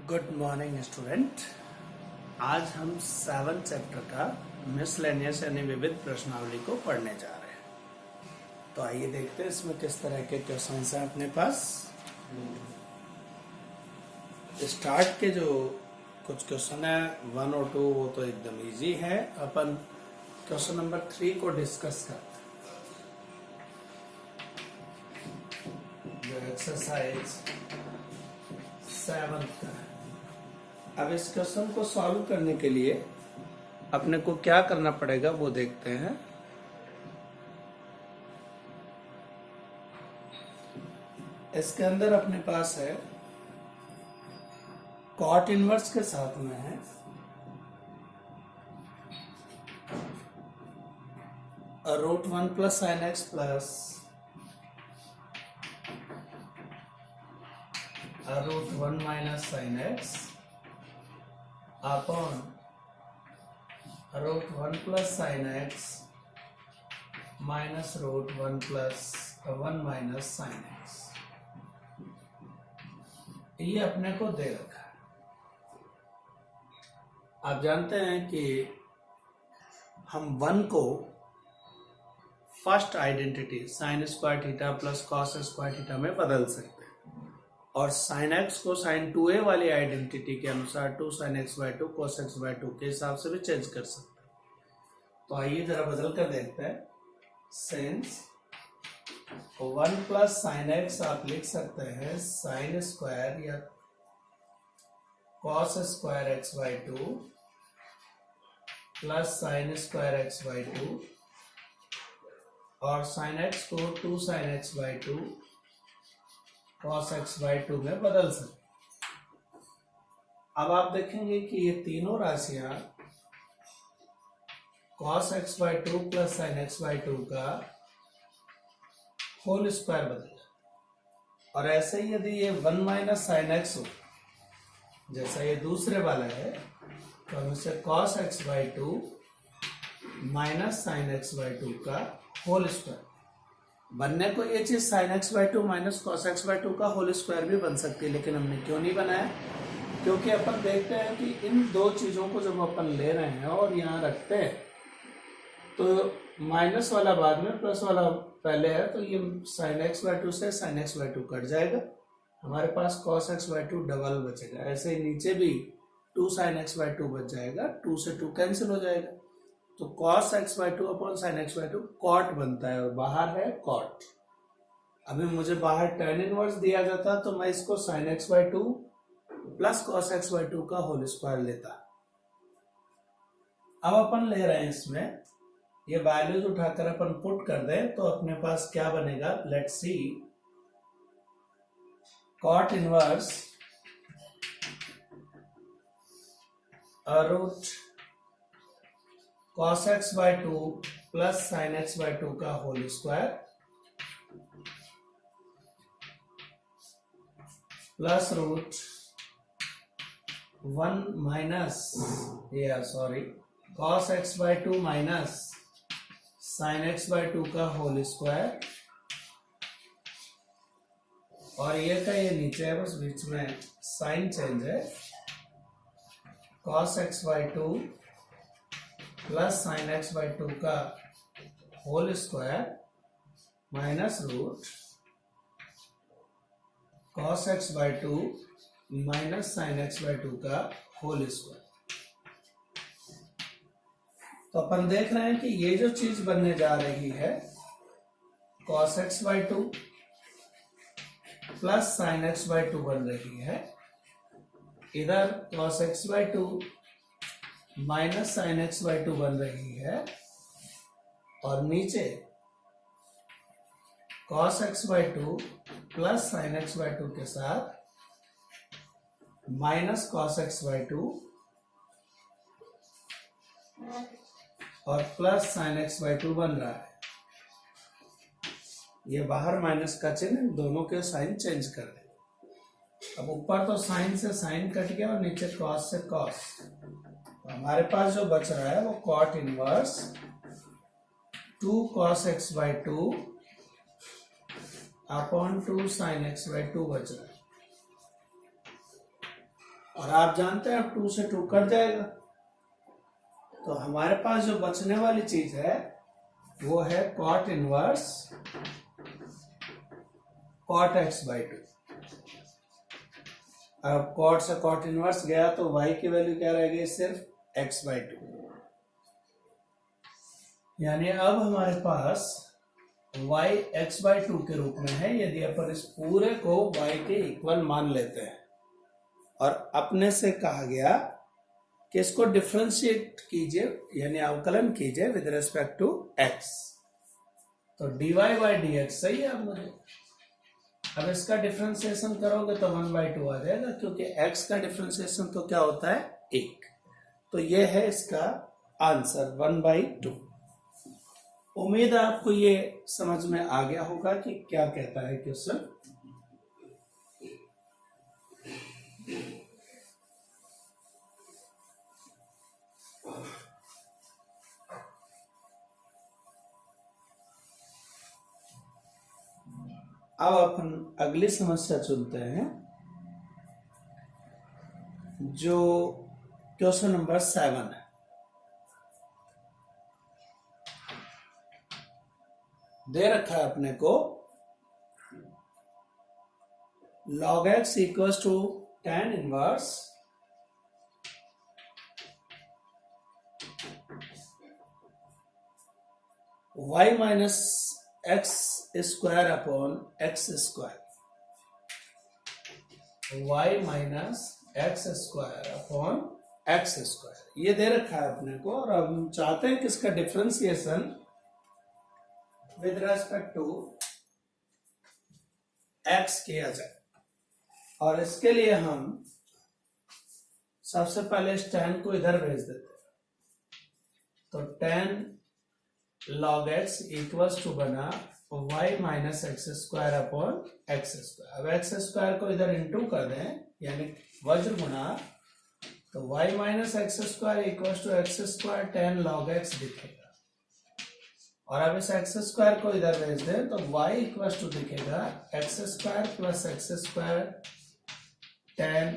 Good morning student. आज हम 7th chapter का मिसलेनियस यानी विविध प्रश्नावली को पढ़ने जा रहे हैं। तो आइए देखते हैं इसमें किस तरह के क्वेश्चन हैं अपने पास। स्टार्ट के जो कुछ क्वेश्चन है 1 और 2 वो तो एकदम इजी है। अपन क्वेश्चन नंबर 3 को डिस्कस करते हैं जो एक्सरसाइज 7th का है। अब इस क्वेश्चन को सॉल्व करने के लिए अपने को क्या करना पड़ेगा वो देखते हैं। इसके अंदर अपने पास है कॉट इनवर्स के साथ में है √1 plus sine x plus √1 minus sine x upon √1 plus sine x minus √1 plus 1 minus sine x. ये अपने को दे रखा है। आप जानते हैं कि हम 1 को first identity sine square theta plus cos square theta में बदल सकते हैं और साइन एक्स को साइन 2a वाली आइडेंटिटी के अनुसार 2 sin x by 2 cos x by 2 के हिसाब से भी चेंज कर सकते हैं। तो आइए जरा बदल कर देखते हैं। सिंस 1 प्लस साइन एक्स आप लिख सकते हैं साइन स्क्वायर या cos square x by 2 plus sine square x by 2 और साइन एक्स को 2 sin x by 2 cos x by 2 में बदल सकते। अब आप देखेंगे कि ये तीनों राशियां cos x by 2 plus sin x by 2 का होल स्क्वायर बदलेगा और ऐसे ही यदि ये 1 माइनस साइन एक्स हो जैसा ये दूसरे वाला है तो हम इसे cos x by 2 minus sine x by 2 का होल स्क्वायर बनने को ये चीज sin x by 2 minus cos x by 2 का होल स्क्वायर भी बन सकती है, लेकिन हमने क्यों नहीं बनाया? क्योंकि अपन देखते हैं कि इन दो चीजों को जब अपन ले रहे हैं और यहाँ रखते हैं तो माइनस वाला बाद में प्लस वाला पहले है तो ये sin x by 2 से sin x by 2 कट जाएगा, हमारे पास cos x by 2 डबल बचेगा। ऐसे ही नीचे भी 2 sin x by 2 बच जाएगा, 2 से 2 कैंसिल हो जाएगा तो cos x by 2 upon sin x by 2 cot बनता है और बाहर है कॉट। अभी मुझे बाहर tan इनवर्स दिया जाता तो मैं इसको sin x by 2 plus cos x by 2 का होल स्क्वायर लेता। अब अपन ले रहे हैं इसमें ये वैल्यूज उठाकर अपन पुट कर दें तो अपने पास क्या बनेगा, let's see. Cot inverse root cos x by 2 plus sin x by 2 का whole square plus root 1 minus cos x by 2 minus sin x by 2 का होल स्क्वायर और ये का ये नीचे है, बस बीच में साइन चेंज है। cos x by 2 plus sin x by 2 का whole square minus root cos x by 2 minus sin x by 2 का होल स्क्वायर। तो अपन देख रहे हैं कि ये जो चीज बनने जा रही है cos x by 2 plus sin x by 2 बन रही है, इधर cos x by 2 minus sine x by 2 बन रही है और नीचे cos x by 2 plus sine x by 2 के साथ माइनस cos x by 2 और प्लस साइन एक्स बाई 2 बन रहा है। ये बाहर माइनस का चिन्ह, दोनों के साइन चेंज कर दे। अब ऊपर तो साइन से साइन कट गया और नीचे cos से cos, हमारे पास जो बच रहा है वो cot inverse 2 cos x by 2 upon 2 sin x by 2 बच रहा है। और आप जानते हैं अब 2 से 2 कट जाएगा, तो हमारे पास जो बचने वाली चीज है वो है cot इनवर्स cot x/2। अब cot से cot इनवर्स गया तो y की वैल्यू क्या रह गई, सिर्फ x/2। यानी अब हमारे पास y x/2 के रूप में है यदि अपन इस पूरे को y के इक्वल मान लेते हैं। और अपने से कहा गया कि इसको डिफरेंशिएट कीजिए यानी अवकलन कीजिए विद रिस्पेक्ट टू x। तो dy by dx सही है। अब मुझे अब इसका डिफरेंशिएशन करोगे तो 1/2 आ जाएगा, क्योंकि x का डिफरेंशिएशन तो क्या होता है, 1। तो ये है इसका आंसर 1/2। उम्मीद है आपको ये समझ में आ गया होगा कि क्या कहता है क्वेश्चन। अब अपन अगली समस्या चुनते हैं, जो क्वेश्चन नंबर 7 है। दे रखा है अपने को log x equals to tan inverse y minus x square upon x square, y minus x square upon x square, ये दे रखा है अपने को। और अब हम चाहते हैं कि इसका differentiation with respect to x किया जाए। और इसके लिए हम सबसे पहले इस tan को इधर भेज देते हैं, तो tan log x equals to बना y minus x square upon x square. अब एक्स स्क्वायर को इधर इंटू कर दें यानी वज्र गुणा, तो y minus x square equals to x square tan log x दिखेगा। और अब इस एक्स स्क्वायर को इधर भेज दें तो y इक्वल्स टू दिखेगा x square plus x square tan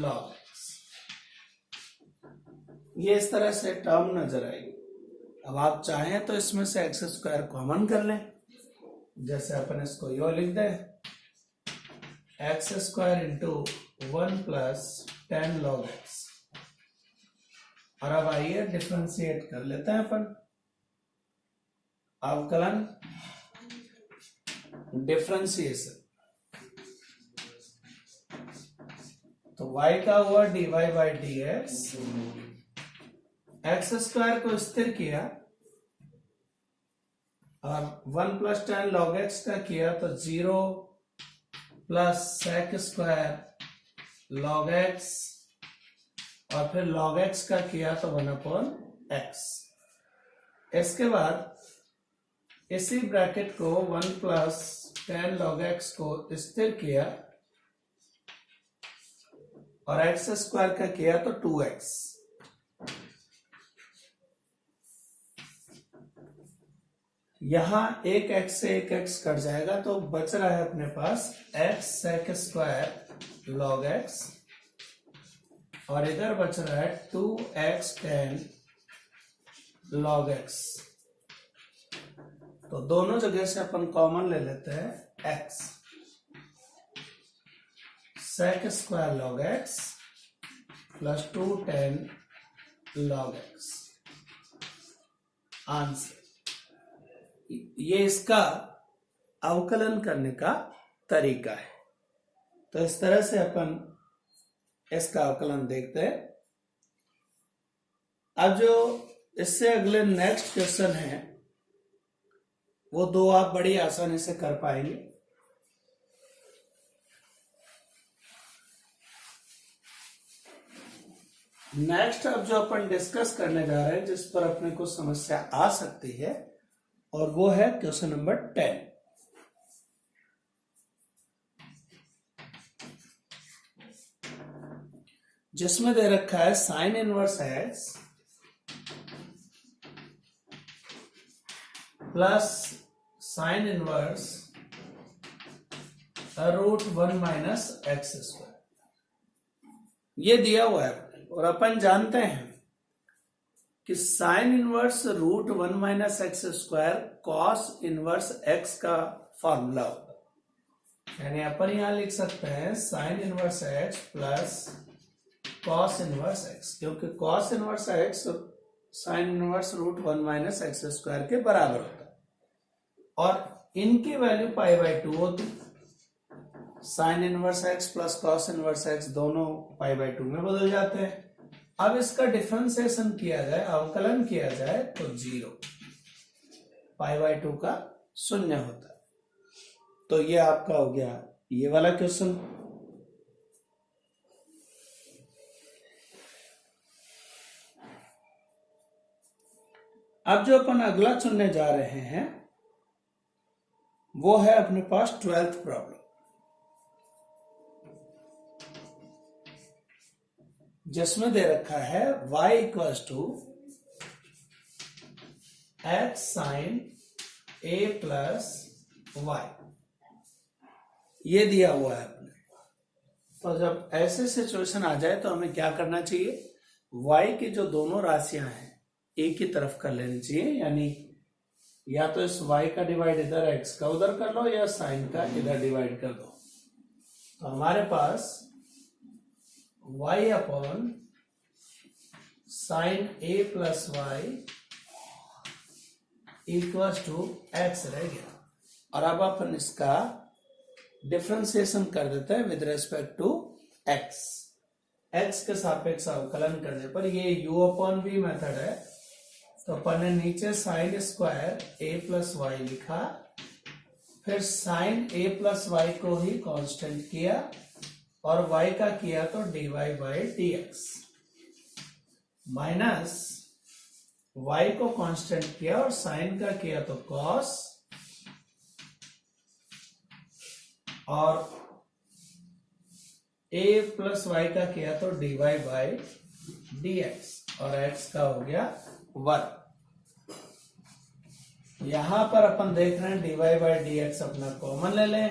log x। ये इस तरह से टर्म नजर आएगी। अब आप चाहें तो इसमें से एक्स स्क्वायर कॉमन कर लें, जैसे अपन इसको यो लिख दें x square into 1 plus tan log x। और अब आइए डिफरेंशिएट कर लेते हैं अपन, अवकलन डिफरेंशिएशन। तो y का हुआ dy by dx, x square को स्थिर किया और 1 प्लस tan log x का किया तो 0 plus sec square log x, और फिर log x का किया तो 1/x। इसके बाद इसी ब्रैकेट को 1 प्लस tan log x को स्थिर किया और x स्क्वायर का किया तो 2x। यहां एक x से एक x कट जाएगा तो बच रहा है अपने पास x sec square log x, और इधर बच रहा है 2x tan log x। तो दोनों जगह से अपन कॉमन ले लेते हैं x, sec square log x plus 2 tan log x। Answer ये इसका अवकलन करने का तरीका है। तो इस तरह से अपन इसका अवकलन देखते हैं। अब जो इससे अगले नेक्स्ट क्वेश्चन है वो दो आप बड़ी आसानी से कर पाएंगे। नेक्स्ट अब जो अपन डिस्कस करने जा रहे हैं, जिस पर अपने को समस्या आ सकती है, और वो है क्वेश्चन नंबर 10। जिसमें दे रखा है sine inverse x plus sine inverse √1 minus x square. ये दिया हुआ है और अपन जानते हैं कि sine inverse root 1 minus x square cos inverse x का फॉर्मूला होगा, यानी अपन यहां लिख सकते हैं sine inverse x plus cos inverse x, क्योंकि cos inverse x sine inverse root 1 minus x square के बराबर होता है और इनकी वैल्यू पाई बाई 2 होती। Sign inverse x plus cos inverse x दोनों पाई बाई 2 में बदल जाते हैं। अब इसका डिफरेंशिएशन किया जाए, अवकलन किया जाए तो 0, पाई बाई 2 का 0 होता है। तो ये आपका हो गया ये वाला क्वेश्चन। अब जो अपन अगला चुनने जा रहे हैं वो है अपने पास 12th प्रॉब्लम, जिसमें दे रखा है y equals to x sine a plus y, ये दिया हुआ है अपने। तो जब ऐसे सिचुएशन आ जाए तो हमें क्या करना चाहिए, y की जो दोनों राशियां हैं a की तरफ कर लेनी चाहिए, यानी या तो इस y का डिवाइड इधर x का उधर कर लो या साइन का इधर डिवाइड कर दो। तो हमारे पास y upon sine a plus y equals to x रह गया। और अब अपन इसका डिफरेंशिएशन कर देते हैं with respect to x, x के सापेक्ष अवकलन करने पर ये u अपॉन v मेथड है, तो अपन ने नीचे sine square a plus y लिखा, फिर साइन a प्लस वाई को ही कांस्टेंट किया और y का किया तो dy by dx, minus y को कांस्टेंट किया और साइन का किया तो cos, और a प्लस वाई का किया तो dy बाई dx और x का हो गया 1। यहां पर अपन देख रहे हैं dy बाई dx अपना कॉमन ले लें,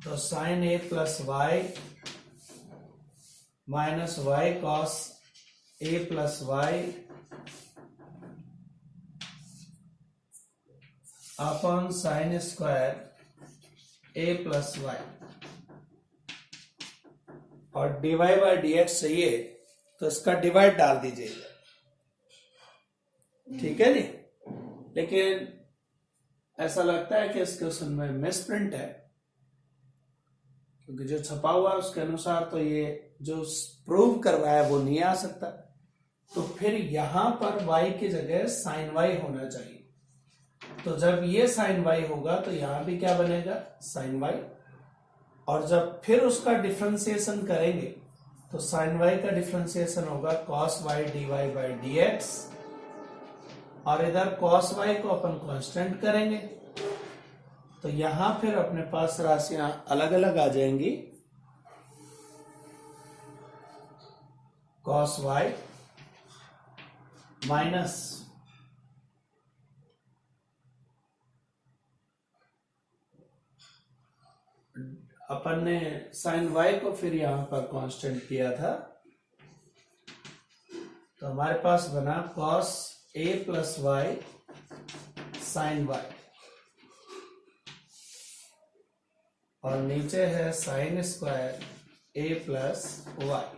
तो sine a plus y minus y cos a plus y upon sine square a plus y, और dy बाई dx चाहिए तो इसका डिवाइड डाल दीजिएगा, ठीक है नहीं। लेकिन ऐसा लगता है कि इस क्वेश्चन में मिस प्रिंट है, क्योंकि जो छपा हुआ है उसके अनुसार तो ये जो प्रूव करवाया वो नहीं आ सकता, तो फिर यहां पर y की जगह साइन y होना चाहिए। तो जब ये साइन y होगा तो यहां भी क्या बनेगा, साइन y, और जब फिर उसका डिफरेंशिएशन करेंगे तो साइन y का डिफरेंशिएशन होगा cos y dy by dx, और इधर cos y को अपन कांस्टेंट करेंगे तो यहां फिर अपने पास राशियां अलग अलग आ जाएंगी, cos y माइनस अपन ने साइन y को फिर यहां पर कांस्टेंट किया था, तो हमारे पास बना cos a plus y sine y, और नीचे है sine square a plus y.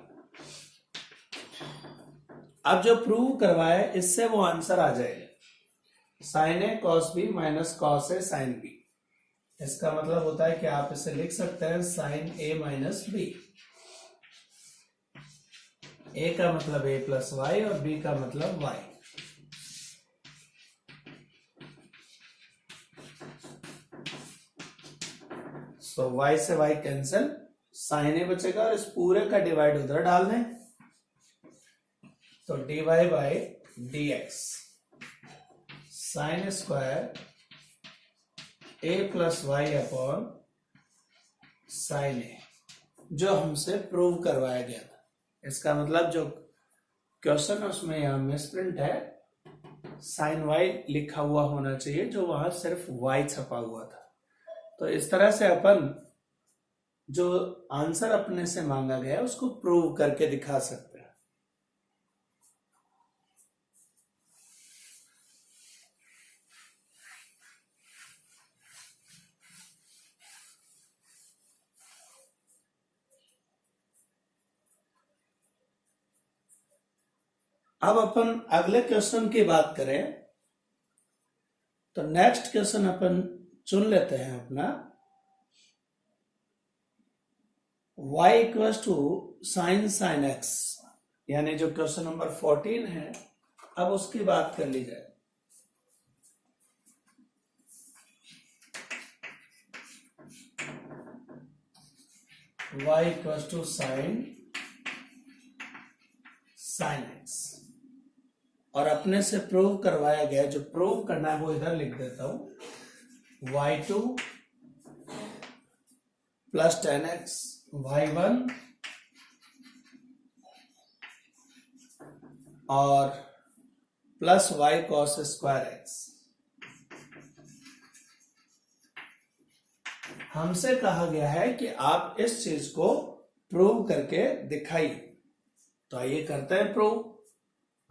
अब जो प्रूव करवाए इससे वो आंसर आ जाएगा, sine A cos B minus cos A sine B. इसका मतलब होता है कि आप इसे लिख सकते हैं साइन ए माइनस बी। ए का मतलब ए प्लस वाई और बी का मतलब वाई। सो वाई से वाई कैंसिल, साइन ए बचेगा और इस पूरे का डिवाइड उधर डाल दें, तो dy by dx sine square a plus y upon sine a, जो हमसे प्रूव करवाया गया था। इसका मतलब जो क्वेश्चन है उसमें यहां मिसप्रिंट है, साइन y लिखा हुआ होना चाहिए जो वहां सिर्फ y छपा हुआ था। तो इस तरह से अपन जो आंसर अपने से मांगा गया उसको प्रूव करके दिखा सकते हैं। अब अपन अगले क्वेश्चन की बात करें तो नेक्स्ट क्वेश्चन अपन चुन लेते हैं अपना y equals to sin x, यानी जो क्वेश्चन नंबर 14 है। अब उसकी बात कर ली जाए। y equals to sin x और अपने से प्रूव करवाया गया, जो प्रूव करना है वो इधर लिख देता हूं, y2 प्लस 10x y1 और plus y cos square x। हमसे कहा गया है कि आप इस चीज को प्रूव करके दिखाइए, तो आइए करते हैं प्रूव।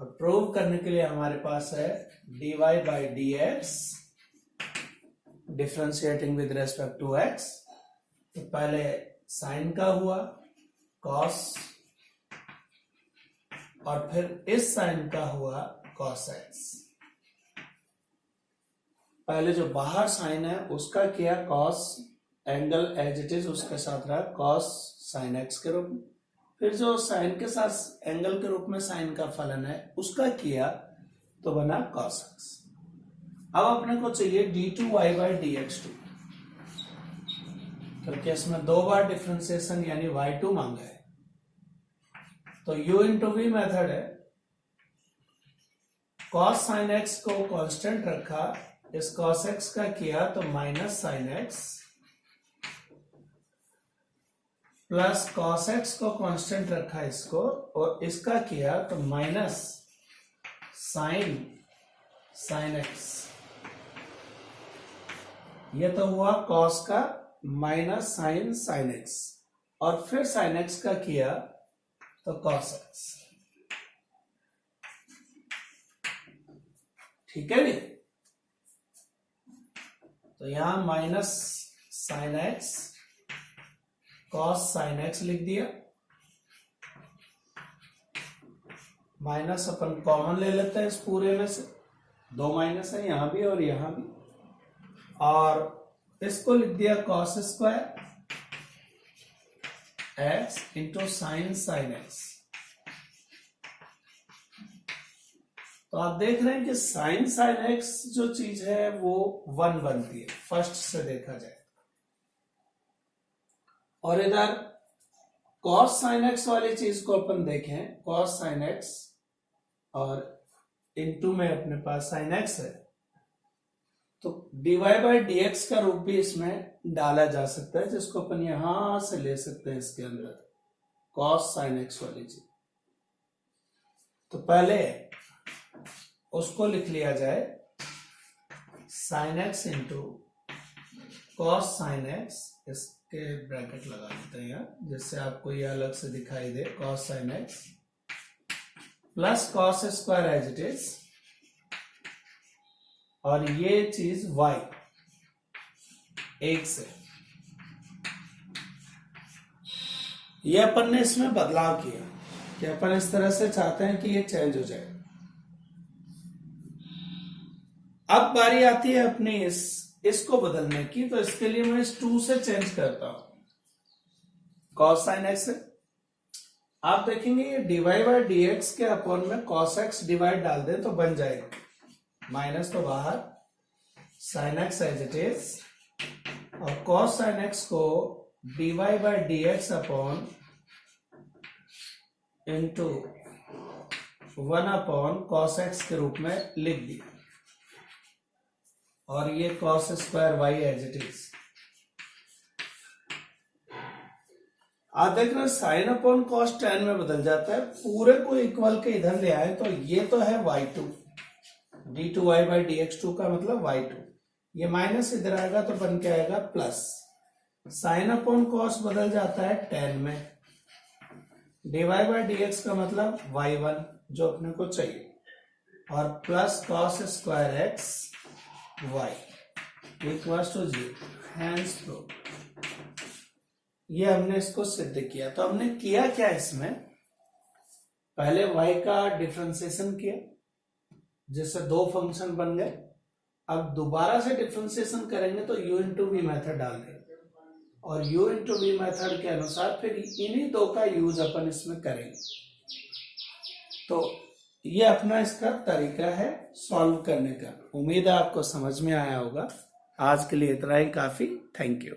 और प्रूव करने के लिए हमारे पास है dy by d x differentiating with respect to x। तो पहले साइन का हुआ cos और फिर इस साइन का हुआ cos x। पहले जो बाहर साइन है उसका किया cos, angle as it is उसके साथ रहा cos sin x के रूप में। फिर जो साइन के साथ एंगल के रूप में साइन का फलन है उसका किया तो बना cos x। अब अपने को चाहिए d2y बाई dx2, क्योंकि इसमें दो बार डिफ्रेंसिएशन यानी y2 मांगा है। तो u इंटू वी मेथड है, cos sin x को कांस्टेंट रखा, इस cos x का किया तो minus sin x, plus cos x को कांस्टेंट रखा इसको और इसका किया तो माइनस sin x। ये तो हुआ cos का माइनस sin x और फिर sin x का किया तो cos x। ठीक है नहीं? तो यहां minus sin x cos sin x लिख दिया, माइनस अपन कॉमन ले लेते हैं इस पूरे में से, दो माइनस है यहां भी और यहां भी, और इसको लिख दिया cos square x into sin x। तो आप देख रहे हैं कि sin x जो चीज है वो 1 बनती है फर्स्ट से देखा जाए, और इधर cos sin x वाली चीज को अपन देखें, cos sin x और इनटू में अपने पास sin x है, तो dy बाई dx का रूप भी इसमें डाला जा सकता है, जिसको अपन यहां से ले सकते हैं इसके अंदर cos sin x वाली चीज। तो पहले उसको लिख लिया जाए sin x into cos sin x, इसके ब्रैकेट लगा देते हैं यहाँ जिससे आपको ये अलग से दिखाई दे, cos sin x plus cos square as it is, और ये चीज y एक से, ये अपन ने इसमें बदलाव किया कि अपन इस तरह से चाहते हैं कि ये चेंज हो जाए। अब बारी आती है अपनी इसको बदलने की, तो इसके लिए मैं इस 2 से चेंज करता हूं cos sin x। आप देखेंगे ये dy बाई dx के अपॉन में cos x डिवाइड डाल दें तो बन जाएगा, माइनस तो बाहर sin x as it is, और cos sin x को dy by dx upon into 1 upon cos x के रूप में लिख दिया, और ये cos square y as it is. आप देख रहे हैं साइन अपॉन cos tan में बदल जाता है, पूरे को इक्वल के इधर ले आए तो ये तो है y2, d2y बाई dx2 का मतलब y2, ये माइनस इधर आएगा तो बन के आएगा प्लस, साइन अपॉन कॉस बदल जाता है टेन में, डीवाई बाई डी एक्स का मतलब y1 जो अपने को चाहिए, और plus cos square x y equals to 0, hence prove. ये हमने इसको सिद्ध किया। तो हमने किया क्या इसमें, पहले y का डिफरेंशिएशन किया जिससे दो फंक्शन बन गए। अब दोबारा से डिफरेंशिएशन करेंगे तो u इंटू वी मेथड डाल देंगे, और u इंटू वी मेथड के अनुसार फिर इन्हीं दो का यूज अपन इसमें करेंगे। तो ये अपना इसका तरीका है सॉल्व करने का। उम्मीद है आपको समझ में आया होगा। आज के लिए इतना ही काफी। Thank you.